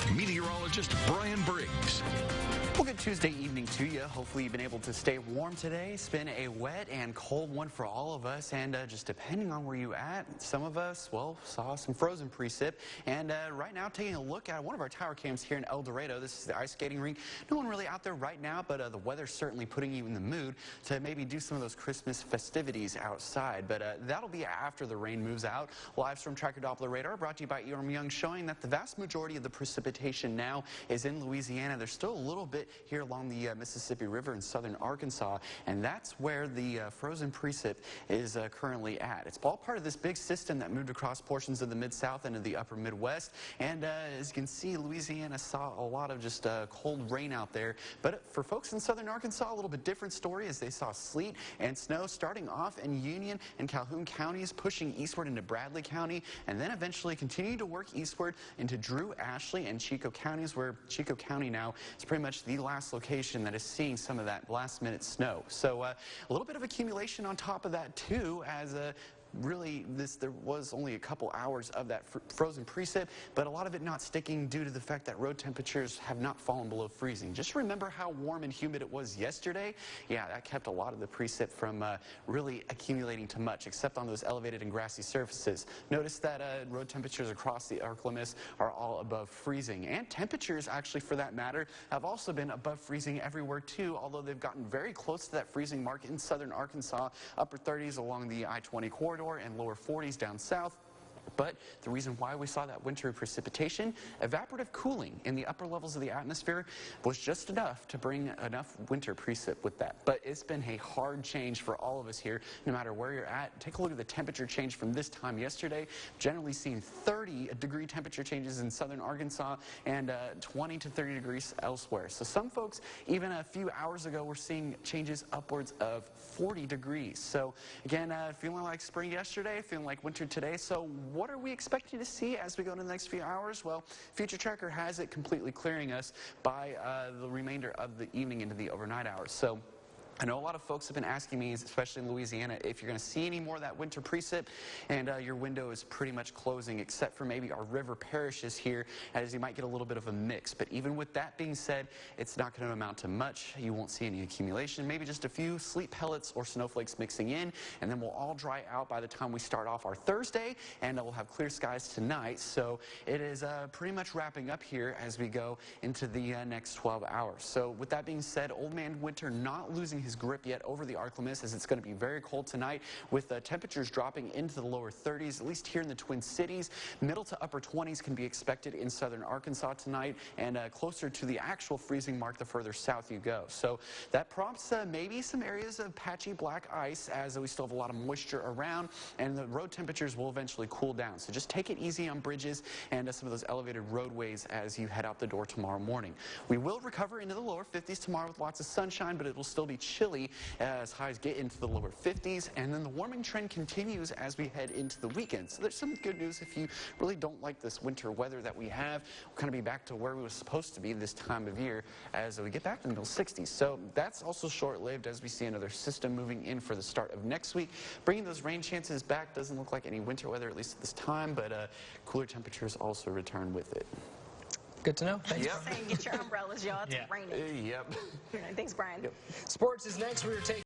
with meteorologist Brian Briggs. Well, good Tuesday evening to you. Hopefully you've been able to stay warm today. It's been a wet and cold one for all of us, and just depending on where you at, some of us, well, saw some frozen precip. And right now, taking a look at one of our tower cams here in El Dorado. This is the ice skating rink. No one really out there right now, but the weather's certainly putting you in the mood to maybe do some of those Christmas festivities outside. But that'll be after the rain moves out. Live Storm Tracker Doppler radar brought to you by Eorm Young, showing that the vast majority of the precipitation now is in Louisiana. There's still a little bit here along the Mississippi River in southern Arkansas, and that's where the frozen precip is currently at. It's all part of this big system that moved across portions of the Mid-South into the upper Midwest, and as you can see, Louisiana saw a lot of just cold rain out there. But for folks in southern Arkansas, a little bit different story, as they saw sleet and snow starting off in Union and Calhoun counties, pushing eastward into Bradley County, and then eventually continuing to work eastward into Drew, Ashley, and Chico counties, where Chico County now is pretty much the last location that is seeing some of that last-minute snow. So a little bit of accumulation on top of that, too, as really there was only a couple hours of that frozen precip, but a lot of it not sticking due to the fact that road temperatures have not fallen below freezing. Just remember how warm and humid it was yesterday. Yeah, that kept a lot of the precip from really accumulating to much, except on those elevated and grassy surfaces. Notice that road temperatures across the ArkLaMiss are all above freezing, and temperatures, actually, for that matter, have also been above freezing everywhere too, although they've gotten very close to that freezing mark in southern Arkansas, upper 30s along the I-20 corridor, and lower 40s down south. But the reason why we saw that winter precipitation, evaporative cooling in the upper levels of the atmosphere, was just enough to bring enough winter precip with that. But it's been a hard change for all of us here, no matter where you're at. Take a look at the temperature change from this time yesterday. Generally seeing 30-degree temperature changes in southern Arkansas and 20 to 30 degrees elsewhere. So some folks, even a few hours ago, were seeing changes upwards of 40 degrees. So again, feeling like spring yesterday, feeling like winter today. So what are we expecting to see as we go into the next few hours? Well, Future Tracker has it completely clearing us by the remainder of the evening into the overnight hours. So I know a lot of folks have been asking me, especially in Louisiana, if you're going to see any more of that winter precip, and your window is pretty much closing, except for maybe our river parishes here, as you might get a little bit of a mix. But even with that being said, it's not going to amount to much. You won't see any accumulation, maybe just a few sleet pellets or snowflakes mixing in, and then we'll all dry out by the time we start off our Thursday, and we'll have clear skies tonight. So it is pretty much wrapping up here as we go into the next 12 hours. So with that being said, Old Man Winter not losing his grip yet over the ArkLaMiss, as it's going to be very cold tonight, with temperatures dropping into the lower 30s, at least here in the Twin Cities. Middle to upper 20s can be expected in southern Arkansas tonight, and closer to the actual freezing mark the further south you go. So that prompts maybe some areas of patchy black ice, as we still have a lot of moisture around, and the road temperatures will eventually cool down. So just take it easy on bridges and some of those elevated roadways as you head out the door tomorrow morning. We will recover into the lower 50s tomorrow with lots of sunshine, but it will still be chilly as highs get into the lower 50s, and then the warming trend continues as we head into the weekend. So there's some good news if you really don't like this winter weather that we have. We'll kind of be back to where we were supposed to be this time of year as we get back to the middle 60s. So that's also short-lived as we see another system moving in for the start of next week. Bringing those rain chances back. Doesn't look like any winter weather, at least at this time, but cooler temperatures also return with it. Good to know. Thanks. Yep. Saying get your umbrellas, y'all. It's raining. Yep. Thanks, Brian. Sports is next. We are taking